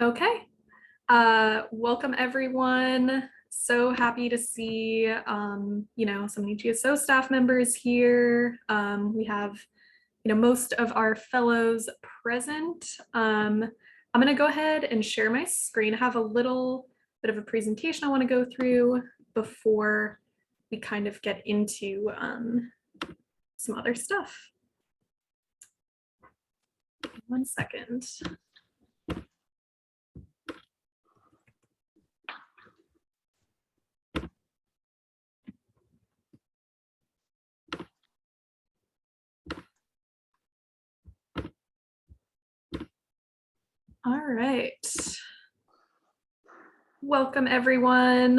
Okay. Welcome everyone. So happy to see, so many GSO staff members here. We have, most of our fellows present. I'm going to go ahead and share my screen. I have a little bit of a presentation I want to go through before we kind of get into some other stuff. 1 second. All right. Welcome everyone.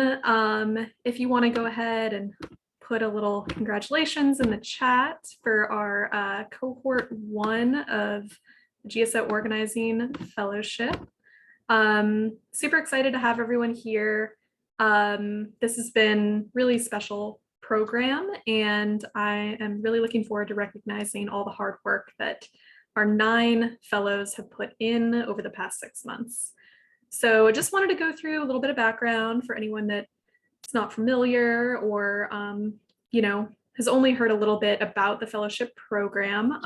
If you want to go ahead and put a little congratulations in the chat for our cohort 1 of the GSO Organizing Fellowship. Super excited to have everyone here. This has been really special program, and I am really looking forward to recognizing all the hard work that our 9 fellows have put in over the past 6 months. So I just wanted to go through a little bit of background for anyone that is not familiar or, has only heard a little bit about the fellowship program.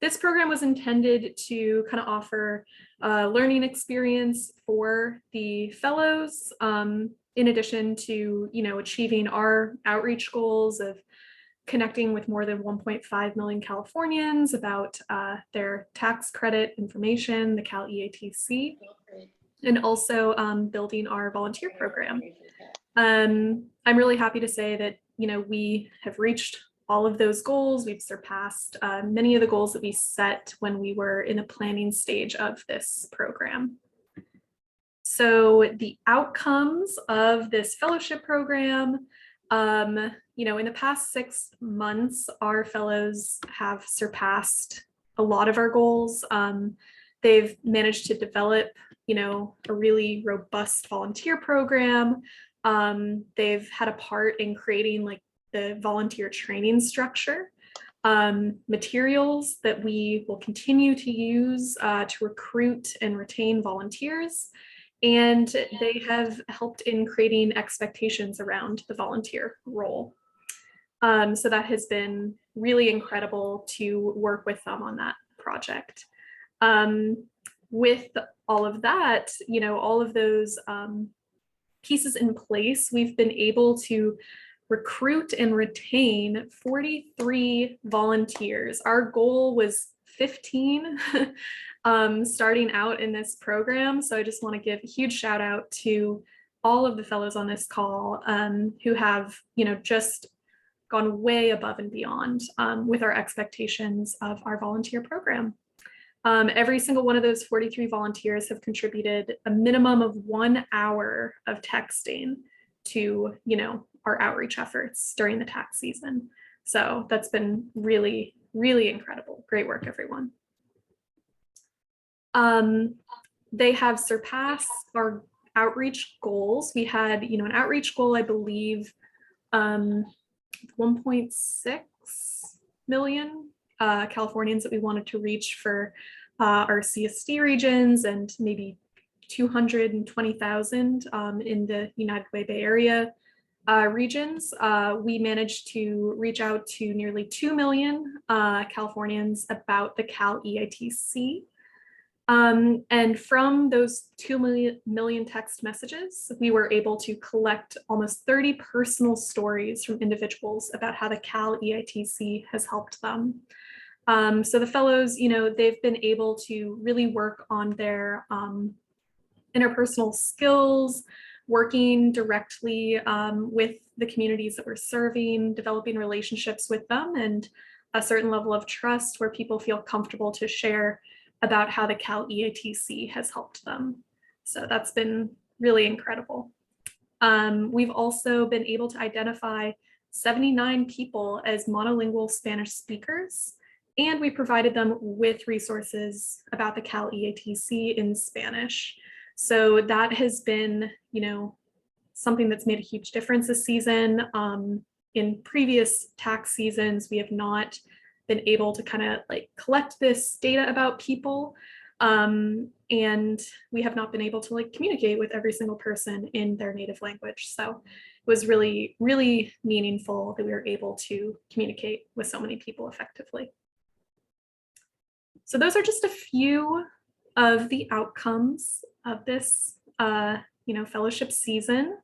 This program was intended to kind of offer a learning experience for the fellows, in addition to, achieving our outreach goals of connecting with more than 1.5 million Californians about their tax credit information, the Cal EATC, and also building our volunteer program. I'm really happy to say that, we have reached all of those goals. We've surpassed many of the goals that we set when we were in the planning stage of this program. So the outcomes of this fellowship program, in the past 6 months, our fellows have surpassed a lot of our goals. They've managed to develop, a really robust volunteer program. They've had a part in creating like the volunteer training structure, materials that we will continue to use to recruit and retain volunteers. And they have helped in creating expectations around the volunteer role. So that has been really incredible to work with them on that project. With all of that, all of those pieces in place, we've been able to recruit and retain 43 volunteers. Our goal was 15 starting out in this program. So I just want to give a huge shout out to all of the fellows on this call who have, just gone way above and beyond with our expectations of our volunteer program. Every single one of those 43 volunteers have contributed a minimum of 1 hour of texting to, our outreach efforts during the tax season. So that's been really, really incredible. Great work, everyone. They have surpassed our outreach goals. We had, an outreach goal, I believe, 1.6 million Californians that we wanted to reach for our CSD regions, and maybe 220,000 in the United Way Bay Area regions. We managed to reach out to nearly 2 million Californians about the Cal EITC. And from those 2 million text messages, we were able to collect almost 30 personal stories from individuals about how the Cal EITC has helped them. So the fellows, they've been able to really work on their interpersonal skills, working directly with the communities that we're serving, developing relationships with them, and a certain level of trust where people feel comfortable to share about how the Cal EATC has helped them. So that's been really incredible. We've also been able to identify 79 people as monolingual Spanish speakers, and we provided them with resources about the Cal EATC in Spanish. So that has been, something that's made a huge difference this season. In previous tax seasons, we have not been able to kind of like collect this data about people. And we have not been able to like communicate with every single person in their native language. So it was really, really meaningful that we were able to communicate with so many people effectively. So those are just a few of the outcomes of this fellowship season.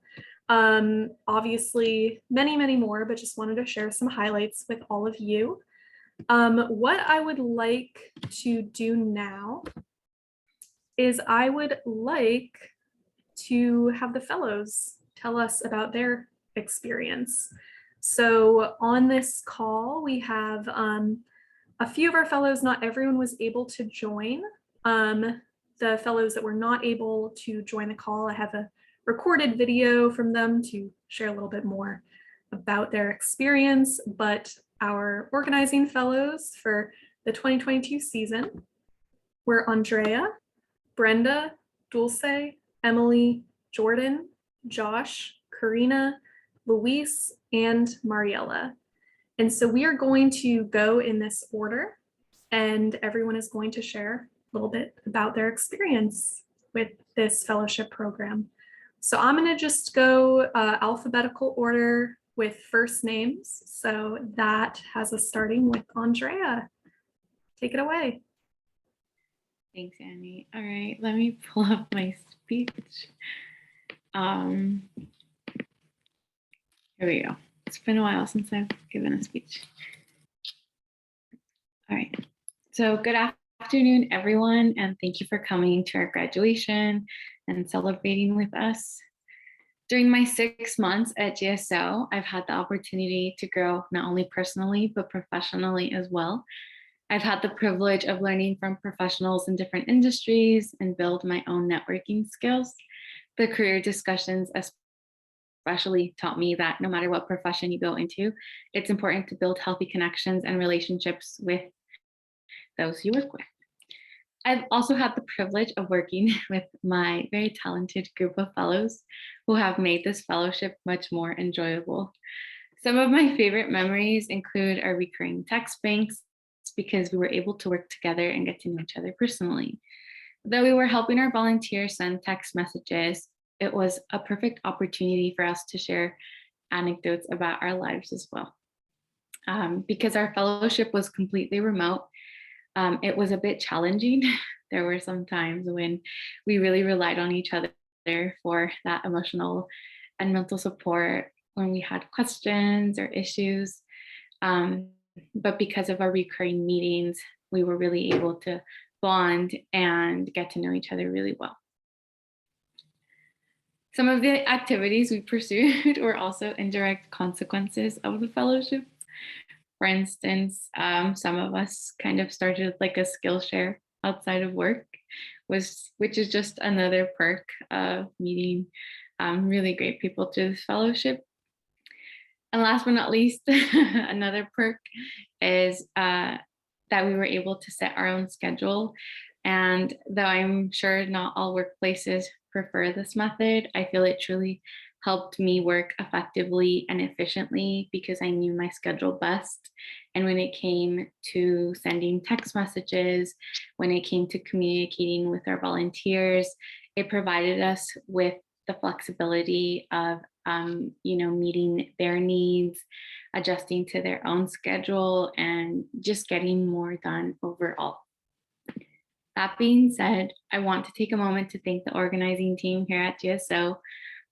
Obviously, many, many more, but just wanted to share some highlights with all of you. What I would like to do now is I would like to have the fellows tell us about their experience. So on this call, we have a few of our fellows. Not everyone was able to join. The fellows that were not able to join the call, I have a recorded video from them to share a little bit more about their experience. But our organizing fellows for the 2022 season were Andrea, Brenda, Dulce, Emily, Jordan, Josh, Karina, Luis, and Mariella. And so we are going to go in this order, and everyone is going to share a little bit about their experience with this fellowship program. So I'm going to just go alphabetical order with first names. So that has us starting with Andrea. Take it away. Thanks, Annie. All right, let me pull up my speech. Here we go. It's been a while since I've given a speech. All right, so good afternoon, everyone, and thank you for coming to our graduation and celebrating with us. During my 6 months at GSO, I've had the opportunity to grow not only personally, but professionally as well. I've had the privilege of learning from professionals in different industries and build my own networking skills. The career discussions especially taught me that no matter what profession you go into, it's important to build healthy connections and relationships with those you work with. I've also had the privilege of working with my very talented group of fellows who have made this fellowship much more enjoyable. Some of my favorite memories include our recurring text banks, because we were able to work together and get to know each other personally. Though we were helping our volunteers send text messages, it was a perfect opportunity for us to share anecdotes about our lives as well. Because our fellowship was completely remote, it was a bit challenging. There were some times when we really relied on each other for that emotional and mental support when we had questions or issues. But because of our recurring meetings, we were really able to bond and get to know each other really well. Some of the activities we pursued were also indirect consequences of the fellowship. For instance, some of us kind of started like a Skillshare outside of work, which is just another perk of meeting really great people through this fellowship. And last but not least, another perk is that we were able to set our own schedule. And though I'm sure not all workplaces prefer this method, I feel it truly helped me work effectively and efficiently because I knew my schedule best. And when it came to sending text messages, when it came to communicating with our volunteers, it provided us with the flexibility of meeting their needs, adjusting to their own schedule, and just getting more done overall. That being said, I want to take a moment to thank the organizing team here at GSO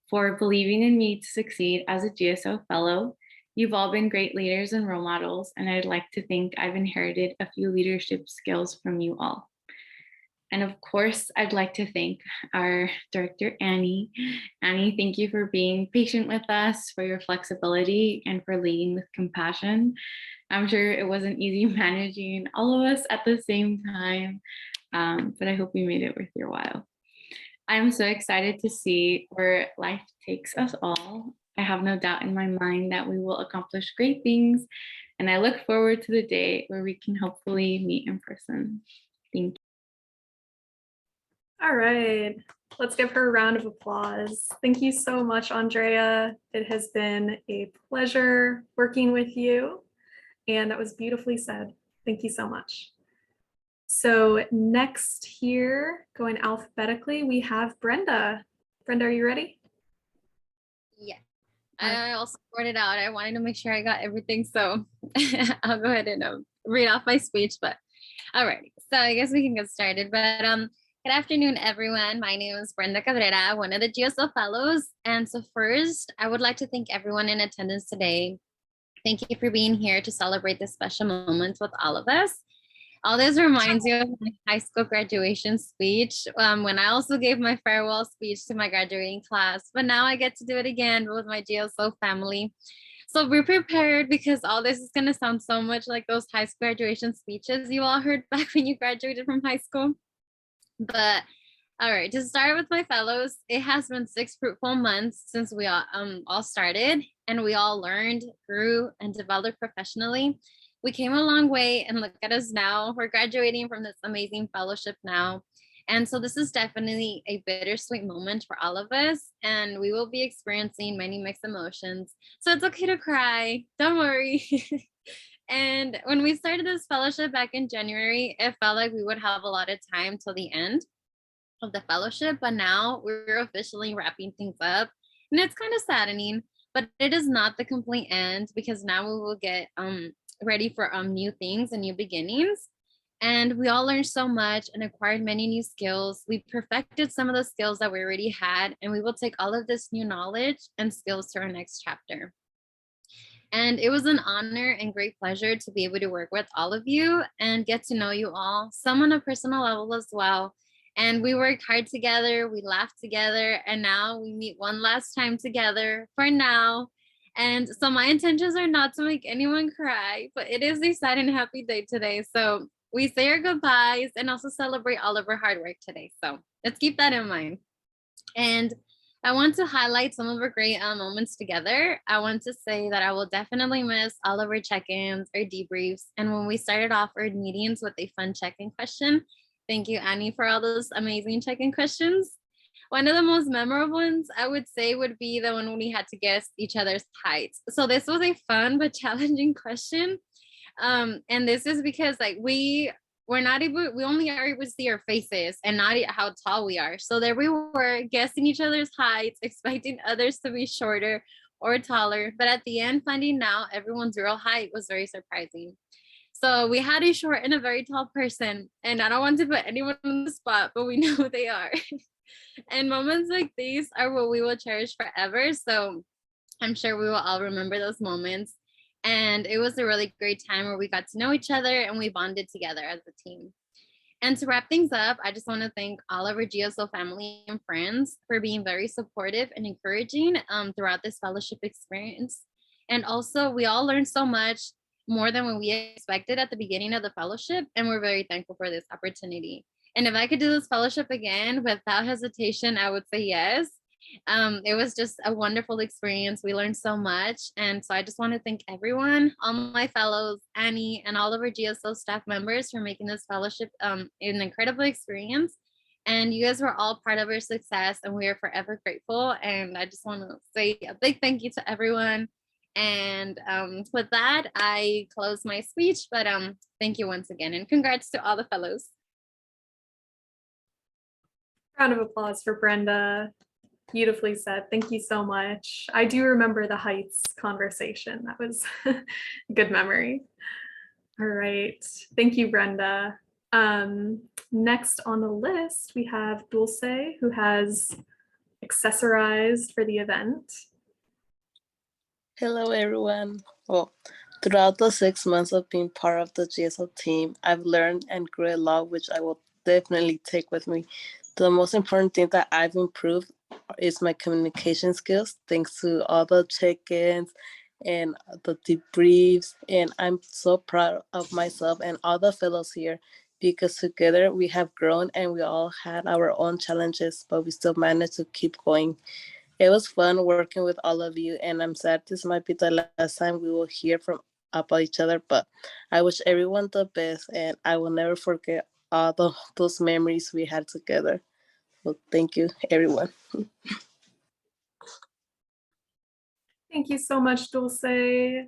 for believing in me to succeed as a GSO fellow. You've all been great leaders and role models, and I'd like to think I've inherited a few leadership skills from you all. And of course, I'd like to thank our director, Annie. Annie, thank you for being patient with us, for your flexibility, and for leading with compassion. I'm sure it wasn't easy managing all of us at the same time, but I hope we made it worth your while. I'm so excited to see where life takes us all. I have no doubt in my mind that we will accomplish great things, and I look forward to the day where we can hopefully meet in person. Thank you. All right, let's give her a round of applause. Thank you so much, Andrea. It has been a pleasure working with you, and that was beautifully said. Thank you so much. So next here, going alphabetically, we have Brenda. Brenda, are you ready? Yeah, I also wrote it out. I wanted to make sure I got everything, so I'll go ahead and read off my speech. But all right, so I guess we can get started. But good afternoon, everyone. My name is Brenda Cabrera, one of the GSO fellows. And so first, I would like to thank everyone in attendance today. Thank you for being here to celebrate this special moment with all of us. All this reminds me of my high school graduation speech when I also gave my farewell speech to my graduating class, but now I get to do it again with my GSO family. So be prepared because all this is going to sound so much like those high school graduation speeches you all heard back when you graduated from high school. But all right, to start with my fellows, it has been 6 fruitful months since we all started and we all learned, grew, and developed professionally. We came a long way and look at us now. We're graduating from this amazing fellowship now. And so this is definitely a bittersweet moment for all of us. And we will be experiencing many mixed emotions. So it's okay to cry. Don't worry. And when we started this fellowship back in January, it felt like we would have a lot of time till the end of the fellowship, but now we're officially wrapping things up. And it's kind of saddening, but it is not the complete end because now we will get ready for new things and new beginnings. And we all learned so much and acquired many new skills. We perfected some of the skills that we already had, and we will take all of this new knowledge and skills to our next chapter. And it was an honor and great pleasure to be able to work with all of you and get to know you all, some on a personal level as well. And we worked hard together, we laughed together, and now we meet one last time together for now. And so my intentions are not to make anyone cry, but it is a sad and happy day today. So we say our goodbyes and also celebrate all of our hard work today. So let's keep that in mind. And I want to highlight some of our great moments together. I want to say that I will definitely miss all of our check-ins, our debriefs, and when we started off our meetings with a fun check-in question. Thank you, Annie, for all those amazing check-in questions. One of the most memorable ones I would say would be the one when we had to guess each other's heights. So this was a fun but challenging question. And this is because like we're not able, we only are able to see our faces and not how tall we are. So there we were guessing each other's heights, expecting others to be shorter or taller. But at the end, finding out everyone's real height was very surprising. So we had a short and a very tall person. And I don't want to put anyone on the spot, but we know who they are. And moments like these are what we will cherish forever. So I'm sure we will all remember those moments. And it was a really great time where we got to know each other and we bonded together as a team. And to wrap things up, I just want to thank all of our GSO family and friends for being very supportive and encouraging throughout this fellowship experience. And also, we all learned so much more than what we expected at the beginning of the fellowship. And we're very thankful for this opportunity. And if I could do this fellowship again without hesitation, I would say yes. It was just a wonderful experience. We learned so much. And so I just want to thank everyone, all my fellows, Annie, and all of our GSO staff members for making this fellowship an incredible experience. And you guys were all part of our success, and we are forever grateful. And I just want to say a big thank you to everyone. And with that, I close my speech, but thank you once again, and congrats to all the fellows. Round of applause for Brenda. Beautifully said. Thank you so much. I do remember the heights conversation. That was a good memory. All right. Thank you, Brenda. Next on the list, we have Dulce, who has accessorized for the event. Hello, everyone. Well, throughout the 6 months of being part of the GSL team, I've learned and grew a lot, which I will definitely take with me. The most important thing that I've improved is my communication skills, thanks to all the check-ins and the debriefs. And I'm so proud of myself and all the fellows here because together we have grown and we all had our own challenges, but we still managed to keep going. It was fun working with all of you, and I'm sad this might be the last time we will hear from about each other, but I wish everyone the best, and I will never forget all those memories we had together. So thank you, everyone. Thank you so much, Dulce.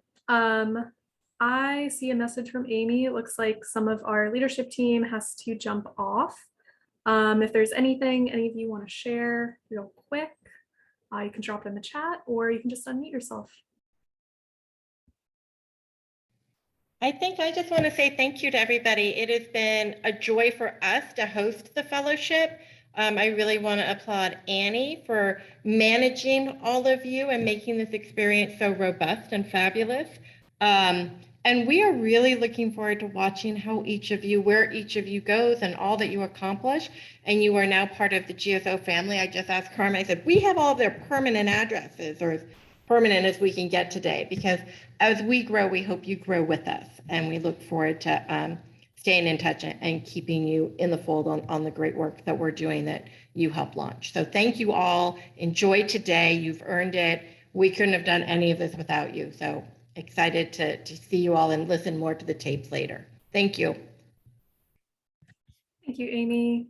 I see a message from Amy. It looks like some of our leadership team has to jump off. If there's anything any of you want to share real quick, you can drop it in the chat or you can just unmute yourself. I think I just want to say thank you to everybody. It has been a joy for us to host the fellowship. I really want to applaud Annie for managing all of you and making this experience so robust and fabulous. And we are really looking forward to watching how each of you, where each of you goes and all that you accomplish. And you are now part of the GSO family. I just asked Carmen, I said, we have all their permanent addresses, or as permanent as we can get today, because as we grow, we hope you grow with us. And we look forward to staying in touch and keeping you in the fold on the great work that we're doing that you helped launch. So thank you all. Enjoy today. You've earned it. We couldn't have done any of this without you. So excited to see you all and listen more to the tapes later. Thank you. Thank you, Amy.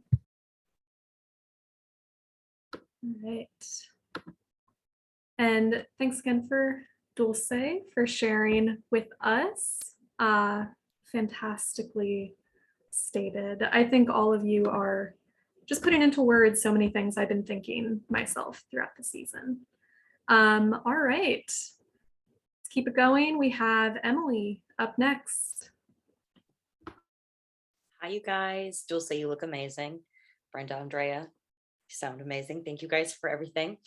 All right. And thanks again for Dulce for sharing with us. Fantastically stated. I think all of you are just putting into words so many things I've been thinking myself throughout the season. All right, let's keep it going. We have Emily up next. Hi, you guys. Dulce, you look amazing. Brenda, Andrea, you sound amazing. Thank you guys for everything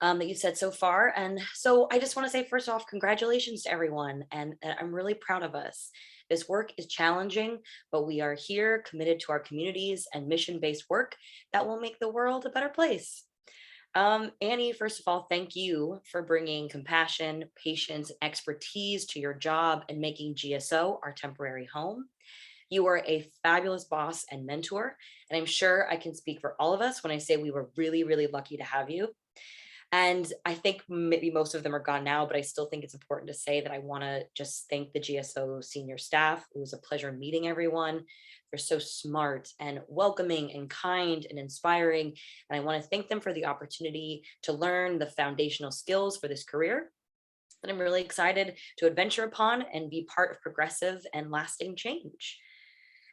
that you said so far. And so I just want to say, first off, congratulations to everyone. And I'm really proud of us. This work is challenging, but we are here committed to our communities and mission-based work that will make the world a better place. Annie, first of all, thank you for bringing compassion, patience, and expertise to your job and making GSO our temporary home. You are a fabulous boss and mentor, and I'm sure I can speak for all of us when I say we were really, really lucky to have you. And I think maybe most of them are gone now, but I still think it's important to say that I want to just thank the GSO senior staff. It was a pleasure meeting everyone. They're so smart and welcoming and kind and inspiring. And I want to thank them for the opportunity to learn the foundational skills for this career that I'm really excited to adventure upon and be part of progressive and lasting change.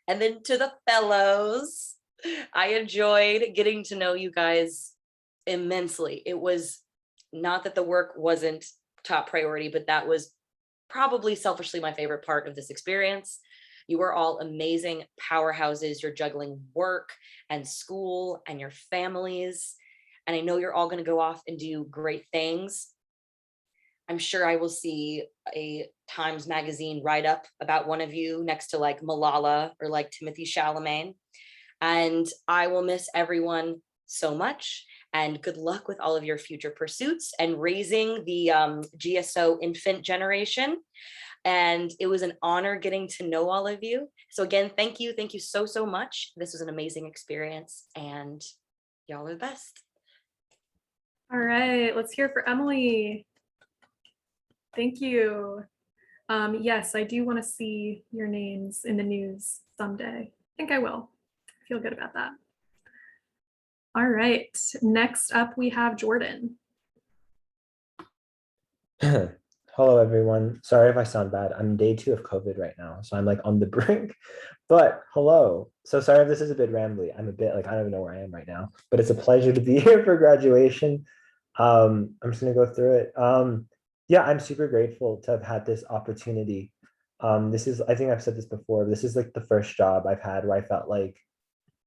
And then to the fellows, I enjoyed getting to know you guys immensely. It was not that the work wasn't top priority, but that was probably selfishly my favorite part of this experience. You are all amazing powerhouses. You're juggling work and school and your families. And I know you're all going to go off and do great things. I'm sure I will see a Times Magazine write-up about one of you next to like Malala or like Timothy Chalamet. And I will miss everyone so much. And good luck with all of your future pursuits and raising the GSO infant generation. And it was an honor getting to know all of you. So again, thank you so, so much. This was an amazing experience and y'all are the best. All right, let's hear for Emily. Thank you. Yes, I do want to see your names in the news someday. I think I will. I feel good about that. All right, next up we have Jordan. Hello, everyone. Sorry if I sound bad. I'm day 2 of COVID right now, so I'm like on the brink, but hello. So sorry if this is a bit rambly. I'm a bit like, I don't even know where I am right now, but it's a pleasure to be here for graduation. I'm just gonna go through it. Yeah, I'm super grateful to have had this opportunity. This is, I think I've said this before, this is like the first job I've had where I felt like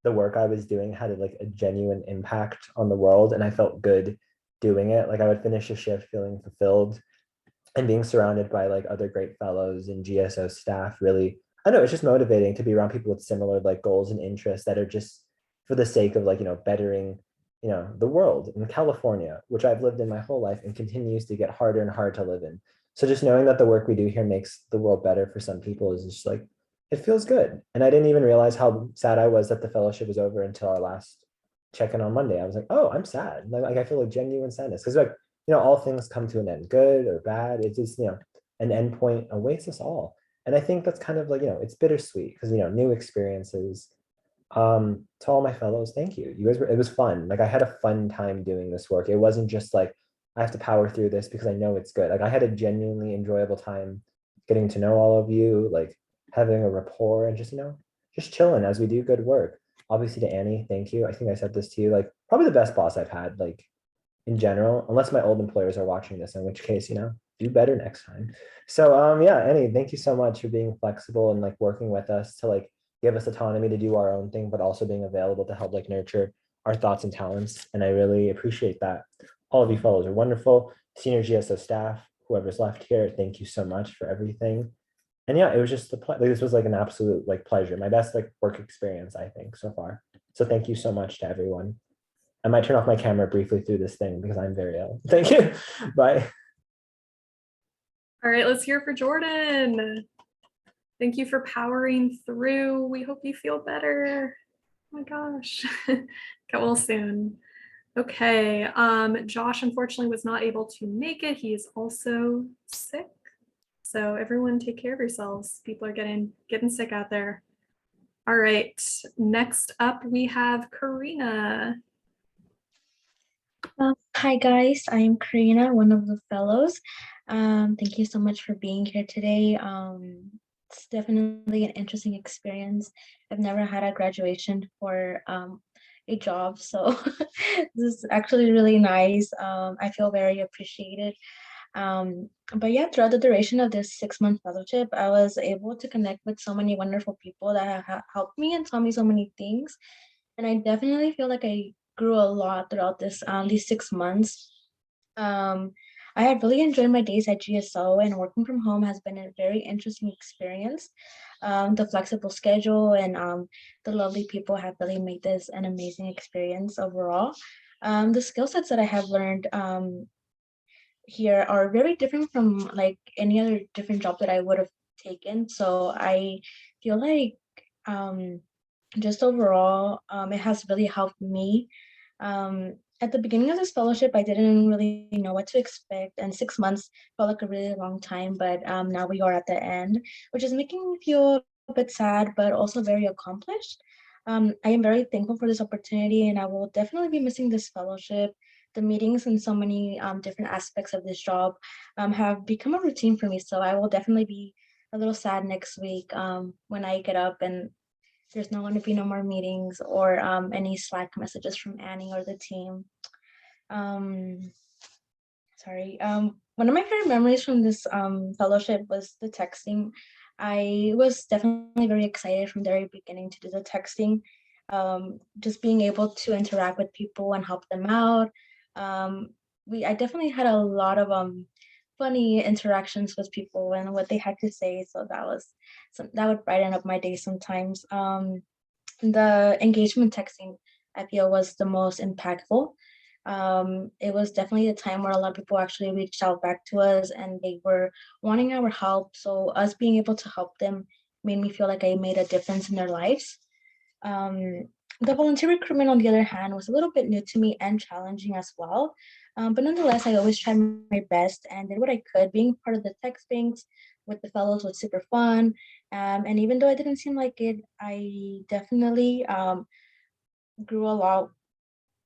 the work I was doing had like a genuine impact on the world, and I felt good doing it. Like I would finish a shift feeling fulfilled, and being surrounded by like other great fellows and GSO staff really, I know it's just motivating to be around people with similar like goals and interests that are just for the sake of like, you know, bettering, you know, the world in California, which I've lived in my whole life and continues to get harder and harder to live in. So just knowing that the work we do here makes the world better for some people is just like, it feels good. And I didn't even realize how sad I was that the fellowship was over until our last check-in on Monday. I was like, oh, I'm sad. Like I feel like genuine sadness because like, you know, all things come to an end, good or bad. It's just, you know, an end point awaits us all. And I think that's kind of like, you know, it's bittersweet because, you know, new experiences. To all my fellows, thank you. You guys were, it was fun. Like I had a fun time doing this work. It wasn't just like, I have to power through this because I know it's good. Like I had a genuinely enjoyable time getting to know all of you, like having a rapport and just, just chilling as we do good work. Obviously to Annie, thank you. I think I said this to you, like probably the best boss I've had, like in general, unless my old employers are watching this, in which case, do better next time. So yeah, Annie, thank you so much for being flexible and like working with us to like give us autonomy to do our own thing, but also being available to help like nurture our thoughts and talents. And I really appreciate that. All of you fellows are wonderful. Senior GSO staff, whoever's left here, thank you so much for everything. And yeah, it was just this was like an absolute like pleasure, my best like work experience, I think, so far. So thank you so much to everyone. I might turn off my camera briefly through this thing because I'm very ill. Thank you. Bye. All right, let's hear for Jordan. Thank you for powering through. We hope you feel better. Oh my gosh. Get well soon. Okay. Josh unfortunately was not able to make it. He is also sick. So everyone take care of yourselves. People are getting sick out there. All right. Next up, we have Karina. Hi guys, I'm Karina, one of the fellows. Thank you so much for being here today. It's definitely an interesting experience. I've never had a graduation for a job, so this is actually really nice. I feel very appreciated. But yeah, throughout the duration of this 6-month fellowship, I was able to connect with so many wonderful people that have helped me and taught me so many things. And I definitely feel like I grew a lot throughout these 6 months. I have really enjoyed my days at GSO, and working from home has been a very interesting experience. The flexible schedule and the lovely people have really made this an amazing experience overall. The skill sets that I have learned here are very different from like any other different job that I would have taken. So I feel like just overall, it has really helped me. At the beginning of this fellowship, I didn't really know what to expect, and 6 months felt like a really long time, but now we are at the end, which is making me feel a bit sad, but also very accomplished. I am very thankful for this opportunity, and I will definitely be missing this fellowship. The meetings and so many different aspects of this job have become a routine for me, so I will definitely be a little sad next week when I get up and there's not going to be no more meetings or any Slack messages from Annie or the team. Sorry. One of my favorite memories from this fellowship was the texting. I was definitely very excited from the very beginning to do the texting. Just being able to interact with people and help them out. I definitely had a lot of funny interactions with people and what they had to say. So that would brighten up my day sometimes. The engagement texting I feel was the most impactful. It was definitely a time where a lot of people actually reached out back to us and they were wanting our help. So us being able to help them made me feel like I made a difference in their lives. The volunteer recruitment, on the other hand, was a little bit new to me and challenging as well. But nonetheless, I always tried my best and did what I could. Being part of the text banks with the fellows was super fun. And even though I didn't seem like it, I definitely grew a lot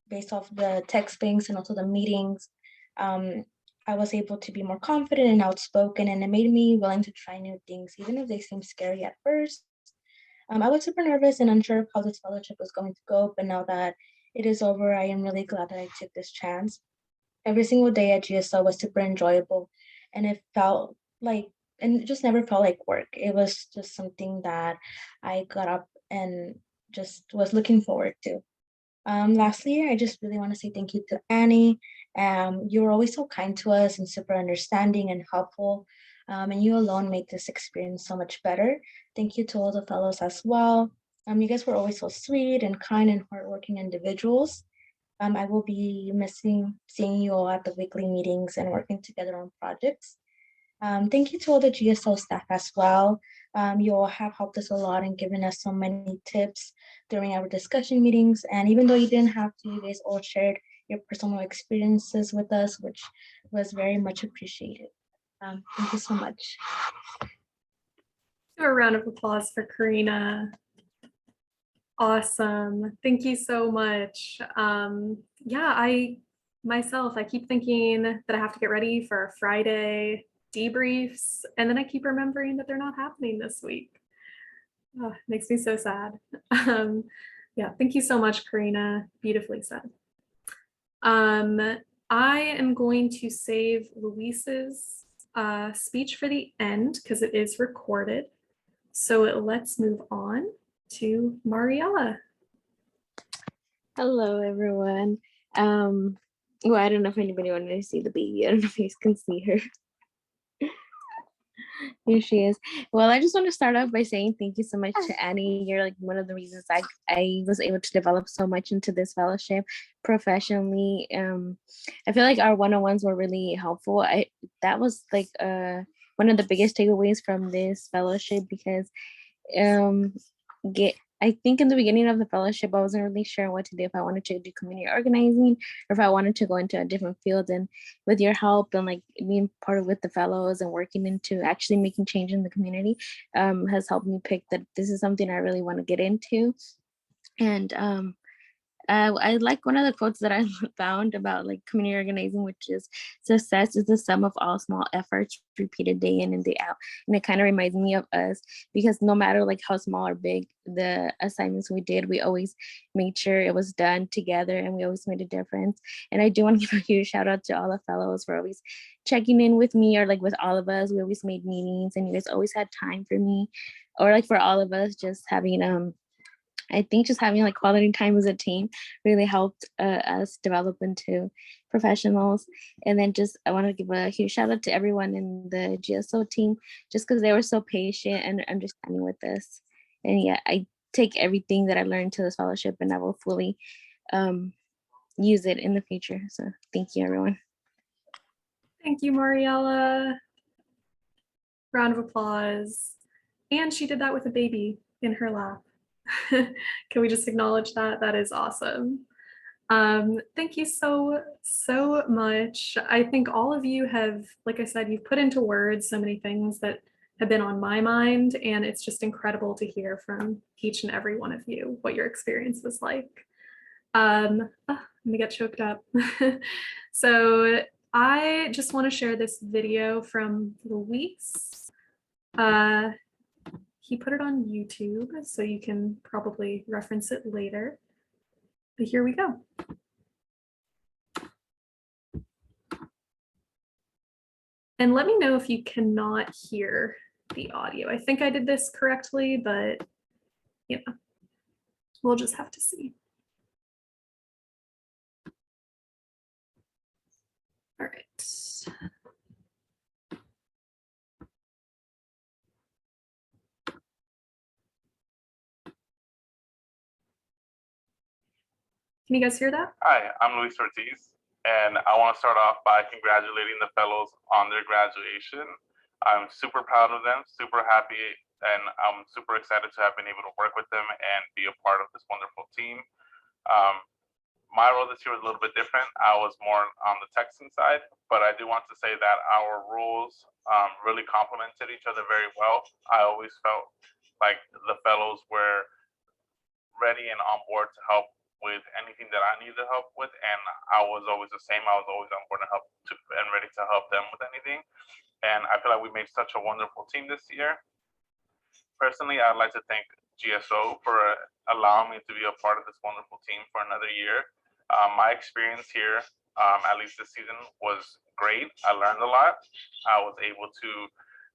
based off the text banks and also the meetings. I was able to be more confident and outspoken, and it made me willing to try new things, even if they seemed scary at first. I was super nervous and unsure of how this fellowship was going to go, but now that it is over, I am really glad that I took this chance. Every single day at GSO was super enjoyable, and it just never felt like work. It was just something that I got up and just was looking forward to. Lastly, I just really want to say thank you to Annie. You were always so kind to us and super understanding and helpful. And you alone made this experience so much better. Thank you to all the fellows as well. You guys were always so sweet and kind and hardworking individuals. I will be missing seeing you all at the weekly meetings and working together on projects. Thank you to all the GSO staff as well. You all have helped us a lot and given us so many tips during our discussion meetings. And even though you didn't have to, you guys all shared your personal experiences with us, which was very much appreciated. Thank you so much. Do a round of applause for Karina. Awesome. Thank you so much. Yeah, I keep thinking that I have to get ready for Friday debriefs, and then I keep remembering that they're not happening this week. Oh, it makes me so sad. Yeah, thank you so much, Karina. Beautifully said. I am going to save Luis's speech for the end because it is recorded. So let's move on to Mariella. Hello, everyone. Well, I don't know if anybody wanted to see the baby. I don't know if you guys can see her. Here she is. Well, I just want to start off by saying thank you so much to Annie. You're like one of the reasons I was able to develop so much into this fellowship professionally. I feel like our one-on-ones were really helpful. That was like one of the biggest takeaways from this fellowship because I think in the beginning of the fellowship, I wasn't really sure what to do, if I wanted to do community organizing or if I wanted to go into a different field. And with your help and like being part of with the fellows and working into actually making change in the community has helped me pick that this is something I really want to get into. And I like one of the quotes that I found about like community organizing, which is success is the sum of all small efforts repeated day in and day out. And it kind of reminds me of us because no matter like how small or big the assignments we did, we always made sure it was done together and we always made a difference. And I do want to give a huge shout out to all the fellows for always checking in with me or like with all of us. We always made meetings and you guys always had time for me or like for all of us just having I think just having like quality time as a team really helped us develop into professionals. And then just I want to give a huge shout out to everyone in the GSO team, just because they were so patient and understanding with us. And yeah, I take everything that I learned to this fellowship and I will fully use it in the future. So thank you, everyone. Thank you, Mariella. Round of applause. And she did that with a baby in her lap. Can we just acknowledge that? That is awesome. Thank you so much. I think all of you have, like I said, you've put into words so many things that have been on my mind, and it's just incredible to hear from each and every one of you what your experience was like. I'm gonna get choked up. So I just want to share this video from Luis. He put it on YouTube, so you can probably reference it later. But here we go. And let me know if you cannot hear the audio. I think I did this correctly, but you know, we'll just have to see. All right. Can you guys hear that? Hi, I'm Luis Ortiz, and I want to start off by congratulating the fellows on their graduation. I'm super proud of them, super happy, and I'm super excited to have been able to work with them and be a part of this wonderful team. My role this year was a little bit different. I was more on the texting side, but I do want to say that our roles really complemented each other very well. I always felt like the fellows were ready and on board to help with anything that I needed help with, and I was always the same. I was always on board and ready to help them with anything. And I feel like we made such a wonderful team this year. Personally, I'd like to thank GSO for allowing me to be a part of this wonderful team for another year. My experience here, at least this season, was great. I learned a lot. I was able to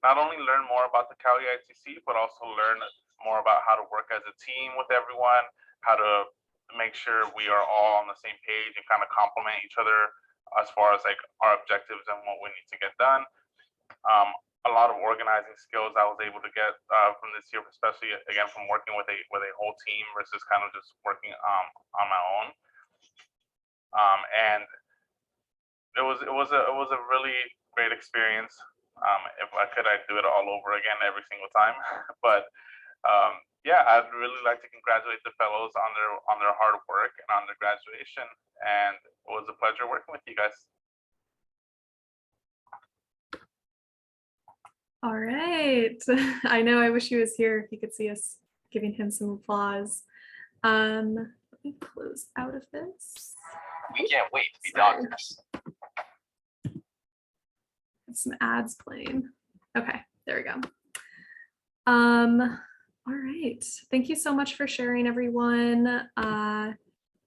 not only learn more about the Cali ITC, but also learn more about how to work as a team with everyone, how to make sure we are all on the same page and kind of complement each other as far as like our objectives and what we need to get done. A lot of organizing skills I was able to get from this year, especially again from working with a whole team versus kind of just working on my own. And it was a really great experience. If I could, I'd do it all over again every single time. But yeah, I'd really like to congratulate the fellows on their hard work and on their graduation. And it was a pleasure working with you guys. All right. I know, I wish he was here if you could see us giving him some applause. Let me close out of this. We can't wait to be doctors. have some ads playing. Okay, there we go. All right, thank you so much for sharing, everyone.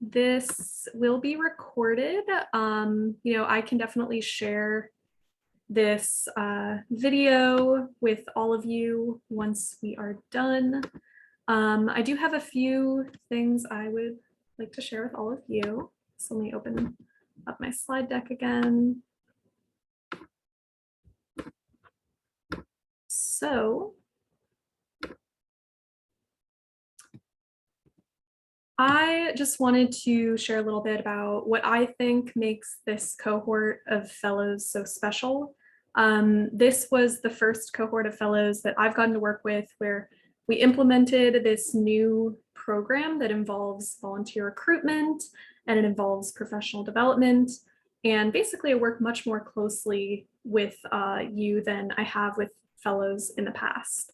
This will be recorded. I can definitely share this video with all of you once we are done. I do have a few things I would like to share with all of you. So let me open up my slide deck again. So I just wanted to share a little bit about what I think makes this cohort of fellows so special. This was the first cohort of fellows that I've gotten to work with where we implemented this new program that involves volunteer recruitment and it involves professional development. And basically I work much more closely with you than I have with fellows in the past.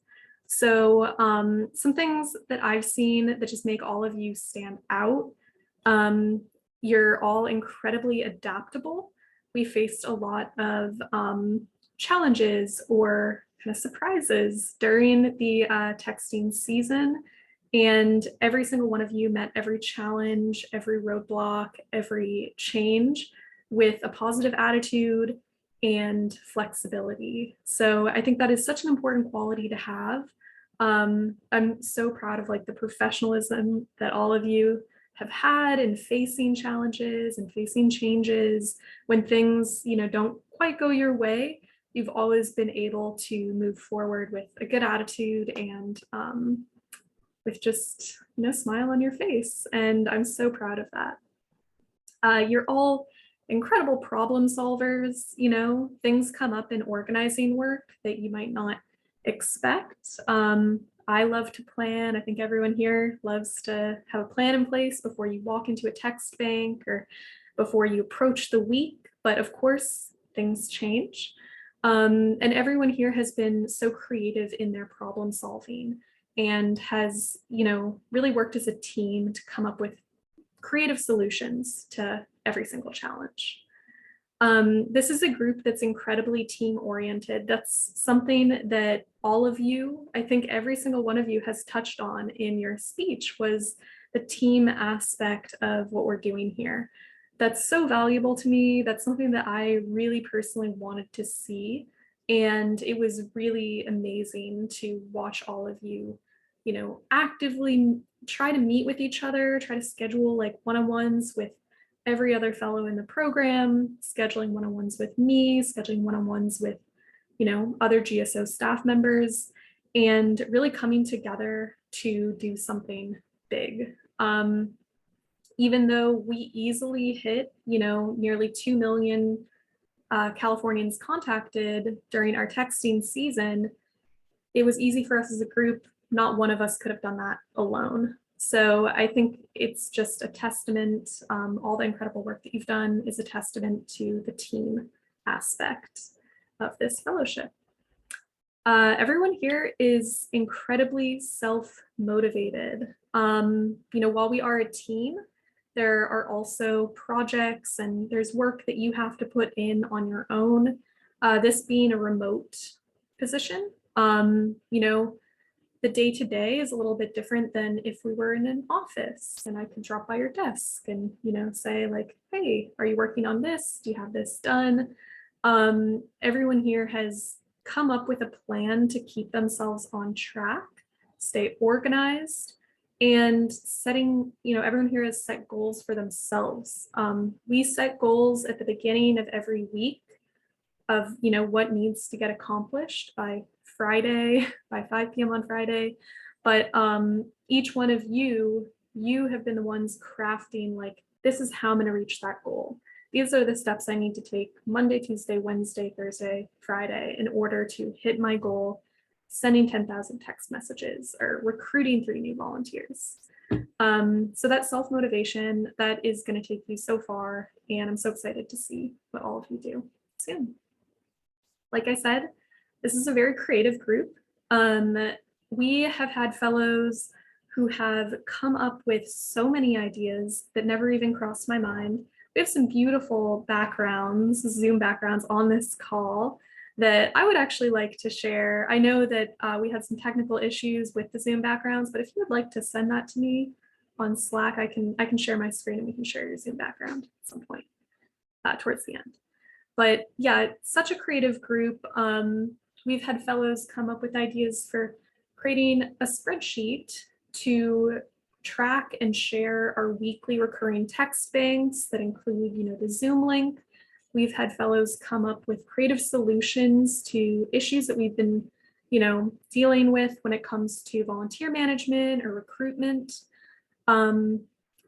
So some things that I've seen that just make all of you stand out. You're all incredibly adaptable. We faced a lot of challenges or kind of surprises during the texting season. And every single one of you met every challenge, every roadblock, every change with a positive attitude and flexibility. So I think that is such an important quality to have. I'm so proud of like the professionalism that all of you have had in facing challenges and facing changes when things, don't quite go your way. You've always been able to move forward with a good attitude and with just, smile on your face. And I'm so proud of that. You're all incredible problem solvers. Things come up in organizing work that you might not expect. I love to plan. I think everyone here loves to have a plan in place before you walk into a text bank or before you approach the week. But of course, things change. And everyone here has been so creative in their problem solving and has, really worked as a team to come up with creative solutions to every single challenge. This is a group that's incredibly team oriented. That's something that all of you, I think every single one of you has touched on in your speech was the team aspect of what we're doing here. That's so valuable to me. That's something that I really personally wanted to see. And it was really amazing to watch all of you, actively try to meet with each other, try to schedule like one-on-ones with every other fellow in the program, scheduling one-on-ones with me, scheduling one-on-ones with, other GSO staff members, and really coming together to do something big. Even though we easily hit, nearly 2 million Californians contacted during our texting season, it was easy for us as a group. Not one of us could have done that alone. So I think it's just a testament, all the incredible work that you've done is a testament to the team aspect of this fellowship. Everyone here is incredibly self-motivated. While we are a team, there are also projects and there's work that you have to put in on your own. This being a remote position, the day-to-day is a little bit different than if we were in an office and I could drop by your desk and, say like, hey, are you working on this? Do you have this done? Everyone here has come up with a plan to keep themselves on track, stay organized, and setting, everyone here has set goals for themselves. We set goals at the beginning of every week of, what needs to get accomplished by Friday, by 5 p.m. on Friday. But each one of you have been the ones crafting like, this is how I'm going to reach that goal. These are the steps I need to take Monday, Tuesday, Wednesday, Thursday, Friday in order to hit my goal, sending 10,000 text messages or recruiting 3 new volunteers. So that self-motivation, that is going to take you so far. And I'm so excited to see what all of you do soon. Like I said, this is a very creative group. We have had fellows who have come up with so many ideas that never even crossed my mind. We have some beautiful backgrounds, Zoom backgrounds on this call. that I would actually like to share. I know that we had some technical issues with the Zoom backgrounds, but if you would like to send that to me on Slack, I can share my screen and we can share your Zoom background at some point towards the end. But yeah, it's such a creative group. We've had fellows come up with ideas for creating a spreadsheet to track and share our weekly recurring text banks that include, the Zoom link. We've had fellows come up with creative solutions to issues that we've been, dealing with when it comes to volunteer management or recruitment.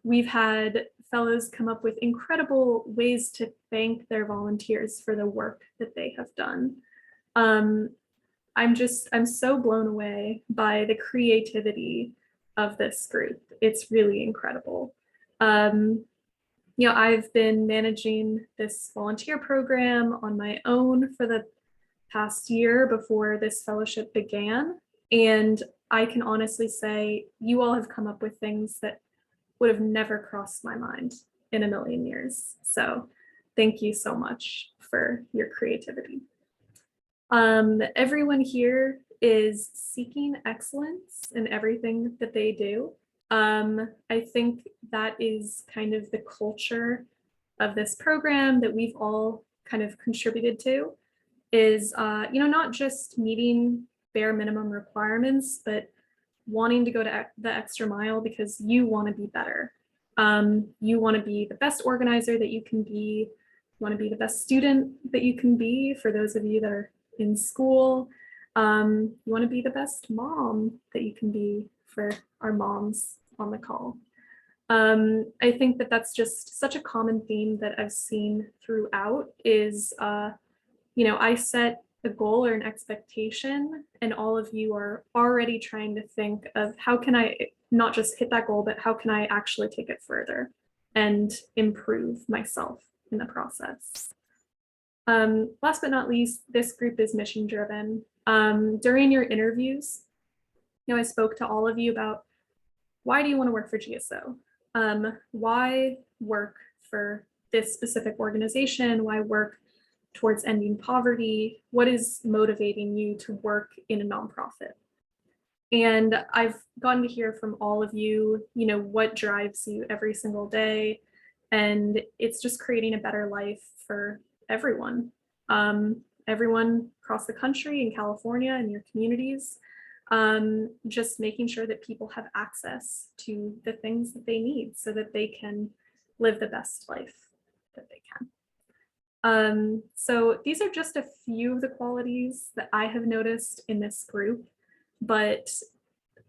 We've had fellows come up with incredible ways to thank their volunteers for the work that they have done. I'm so blown away by the creativity of this group. It's really incredible. I've been managing this volunteer program on my own for the past year before this fellowship began. And I can honestly say you all have come up with things that would have never crossed my mind in a million years. So thank you so much for your creativity. Everyone here is seeking excellence in everything that they do. I think that is kind of the culture of this program that we've all kind of contributed to is, not just meeting bare minimum requirements, but wanting to go to the extra mile because you want to be better. You want to be the best organizer that you can be. You want to be the best student that you can be for those of you that are in school. You want to be the best mom that you can be for our moms on the call. I think that that's just such a common theme that I've seen throughout is, I set a goal or an expectation and all of you are already trying to think of how can I not just hit that goal, but how can I actually take it further and improve myself in the process. Last but not least, this group is mission driven. During your interviews, I spoke to all of you about why do you want to work for GSO? Why work for this specific organization? Why work towards ending poverty? What is motivating you to work in a nonprofit? And I've gotten to hear from all of you, what drives you every single day. And it's just creating a better life for everyone. Everyone across the country, in California, and your communities. Just making sure that people have access to the things that they need so that they can live the best life that they can. So these are just a few of the qualities that I have noticed in this group, but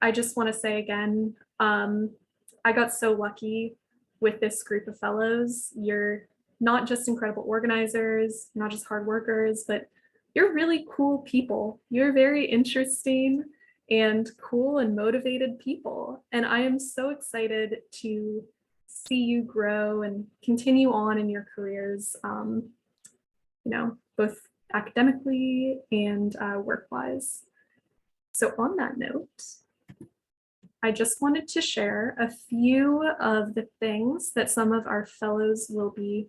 I just want to say again, I got so lucky with this group of fellows. You're not just incredible organizers, not just hard workers, but you're really cool people. You're very interesting and cool and motivated people. And I am so excited to see you grow and continue on in your careers, both academically and work-wise. So on that note, I just wanted to share a few of the things that some of our fellows will be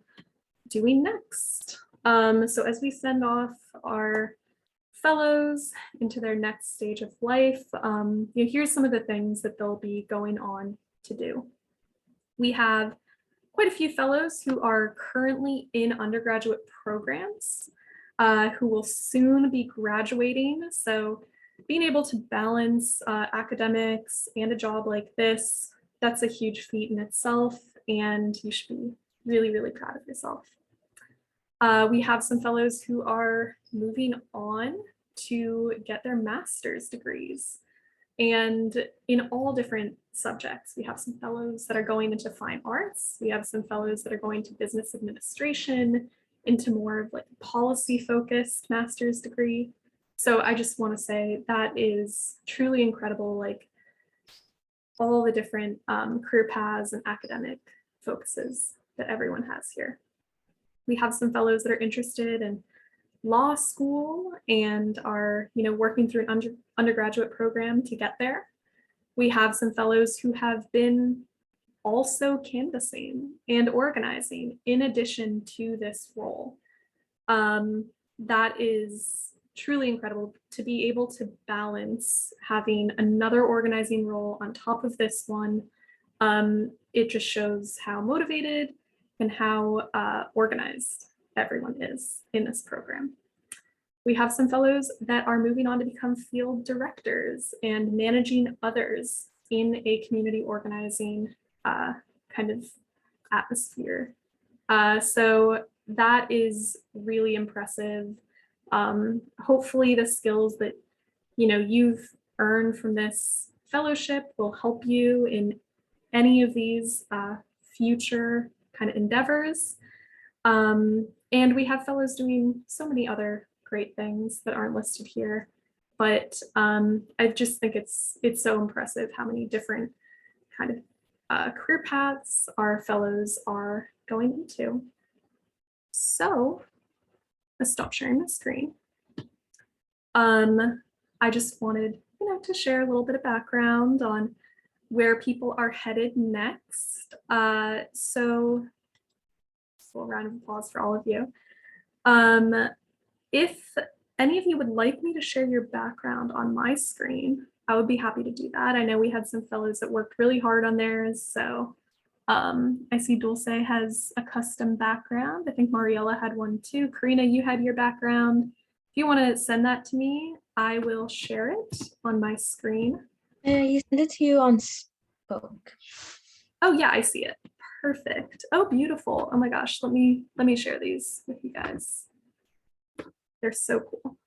doing next. So as we send off our fellows into their next stage of life, here's some of the things that they'll be going on to do. We have quite a few fellows who are currently in undergraduate programs who will soon be graduating. So being able to balance academics and a job like this, that's a huge feat in itself, and you should be really, really proud of yourself. We have some fellows who are moving on to get their master's degrees, and in all different subjects. We have some fellows that are going into fine arts. We have some fellows that are going to business administration, into more of like a policy focused master's degree. So I just want to say that is truly incredible, like all the different career paths and academic focuses that everyone has here. We have some fellows that are interested in law school and are, working through an undergraduate program to get there. We have some fellows who have been also canvassing and organizing in addition to this role. that is truly incredible to be able to balance having another organizing role on top of this one. It just shows how motivated and how organized everyone is in this program. We have some fellows that are moving on to become field directors and managing others in a community organizing kind of atmosphere. So that is really impressive. Hopefully the skills that you've earned from this fellowship will help you in any of these future kind of endeavors. And we have fellows doing so many other great things that aren't listed here, but I just think it's so impressive how many different kind of career paths our fellows are going into. So let's stop sharing the screen. I just wanted to share a little bit of background on where people are headed next. So a round of applause for all of you. If any of you would like me to share your background on my screen, I would be happy to do that. I know we had some fellows that worked really hard on theirs. So I see Dulce has a custom background. I think Mariella had one too. Karina, you had your background. If you want to send that to me, I will share it on my screen. You sent it to you on Spoke. Oh yeah, I see it. Perfect. Oh, beautiful. Oh my gosh, let me share these with you guys. They're so cool.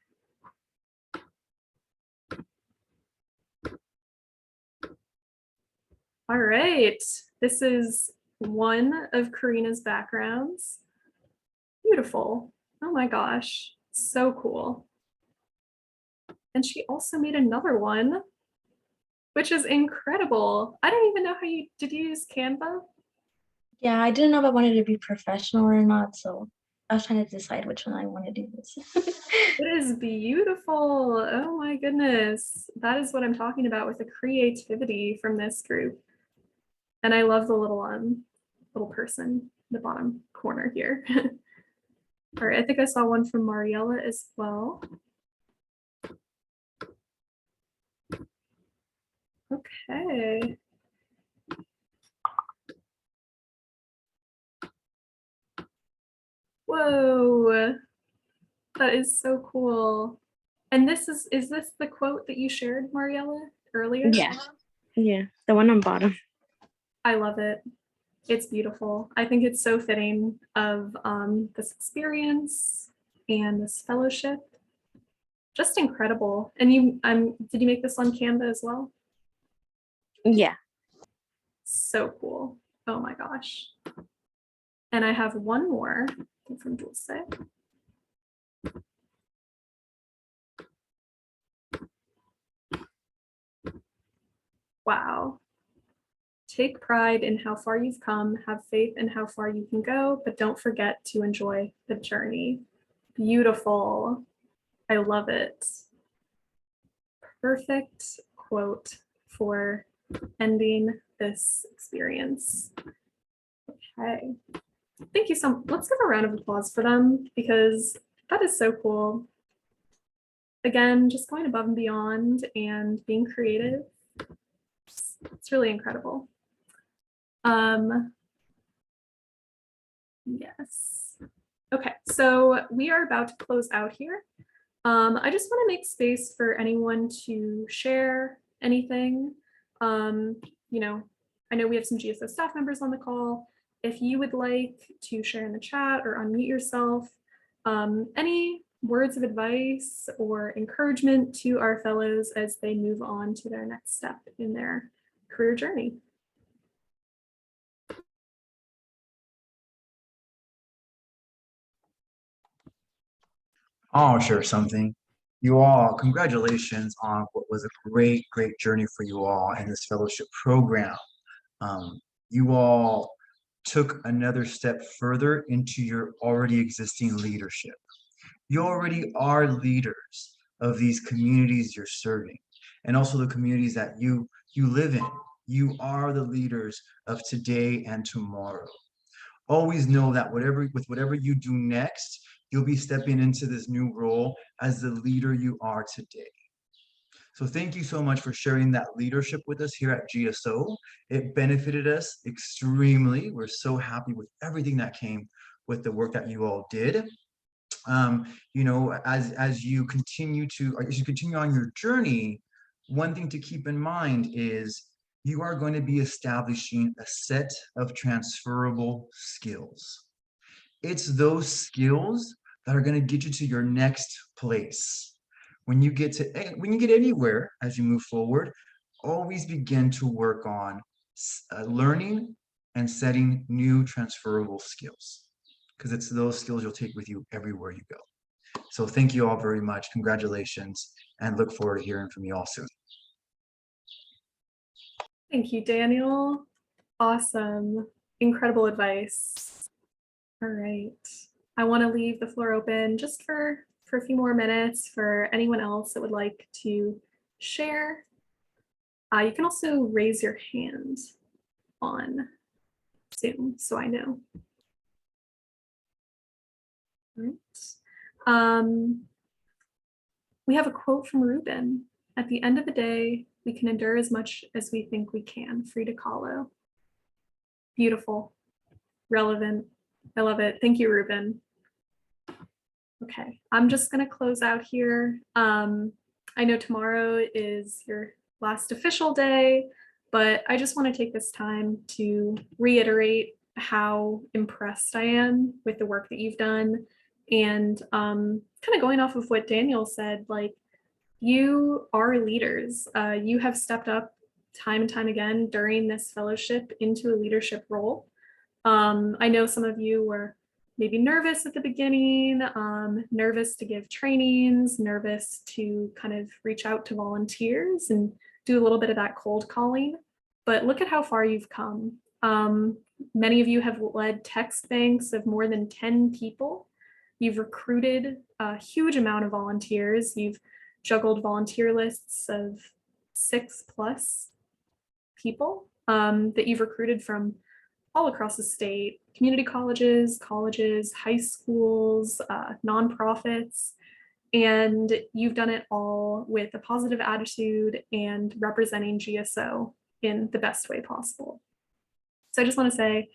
All right, this is one of Karina's backgrounds. Beautiful. Oh my gosh, so cool. And she also made another one, which is incredible. I don't even know how did you use Canva? Yeah, I didn't know if I wanted to be professional or not, so I was trying to decide which one I want to do this. It is beautiful. Oh my goodness. That is what I'm talking about with the creativity from this group. And I love the little person in the bottom corner here. All right, I think I saw one from Mariella as well. Okay. Whoa, that is so cool. And this is this the quote that you shared, Mariella, earlier? Yeah, the one on bottom. I love it. It's beautiful. I think it's so fitting of this experience and this fellowship. Just incredible. And you, did you make this on Canva as well? Yeah. So cool. Oh my gosh. And I have one more from Dulce. Wow. Take pride in how far you've come, have faith in how far you can go, but don't forget to enjoy the journey. Beautiful. I love it. Perfect quote for ending this experience. Okay. Thank you so much. Let's give a round of applause for them because that is so cool. Again, just going above and beyond and being creative. It's really incredible. Yes. Okay, so we are about to close out here. I just want to make space for anyone to share anything. I know we have some GSO staff members on the call. If you would like to share in the chat or unmute yourself, any words of advice or encouragement to our fellows as they move on to their next step in their career journey. I'll share something. You all, congratulations on what was a great, great journey for you all in this fellowship program. You all took another step further into your already existing leadership. You already are leaders of these communities you're serving, and also the communities that you live in. You are the leaders of today and tomorrow. Always know that whatever you do next, you'll be stepping into this new role as the leader you are today. So thank you so much for sharing that leadership with us here at GSO. It benefited us extremely. We're so happy with everything that came with the work that you all did. You know, as you continue on your journey, one thing to keep in mind is you are going to be establishing a set of transferable skills. It's those skills that are going to get you to your next place. When you get anywhere as you move forward, always begin to work on learning and setting new transferable skills, because it's those skills you'll take with you everywhere you go. So thank you all very much. Congratulations, and look forward to hearing from you all soon. Thank you, Daniel. Awesome. Incredible advice. All right. I want to leave the floor open just for a few more minutes for anyone else that would like to share. You can also raise your hand on Zoom so I know. All right. We have a quote from Ruben. At the end of the day, we can endure as much as we think we can. Frida Kahlo. Beautiful, relevant. I love it. Thank you, Ruben. Okay, I'm just gonna close out here. I know tomorrow is your last official day, but I just want to take this time to reiterate how impressed I am with the work that you've done. And kind of going off of what Daniel said, like, you are leaders. You have stepped up time and time again during this fellowship into a leadership role. I know some of you were maybe nervous at the beginning, nervous to give trainings, nervous to kind of reach out to volunteers and do a little bit of that cold calling. But look at how far you've come. Many of you have led text banks of more than 10 people. You've recruited a huge amount of volunteers. You've juggled volunteer lists of 6+ people that you've recruited from all across the state, community colleges, high schools, nonprofits, and you've done it all with a positive attitude and representing GSO in the best way possible. So I just want to say,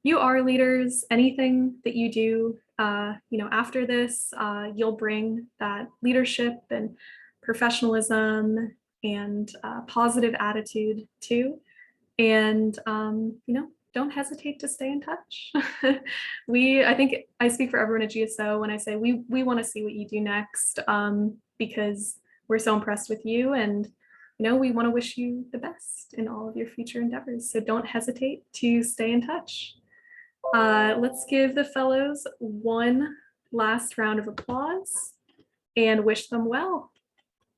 you are leaders. Anything that you do, after this, you'll bring that leadership and professionalism and positive attitude too. And don't hesitate to stay in touch. I think I speak for everyone at GSO when I say we want to see what you do next, because we're so impressed with you, and we want to wish you the best in all of your future endeavors. So don't hesitate to stay in touch. Let's give the fellows one last round of applause and wish them well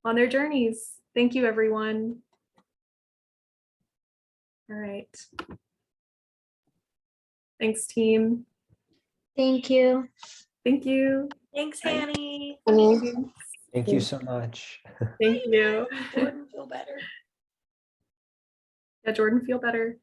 on their journeys. Thank you, everyone. All right. Thanks, team. Thank you. Thank you. Thanks, Annie. Thank you so much. Thank you. Jordan, feel better. Yeah, Jordan, feel better.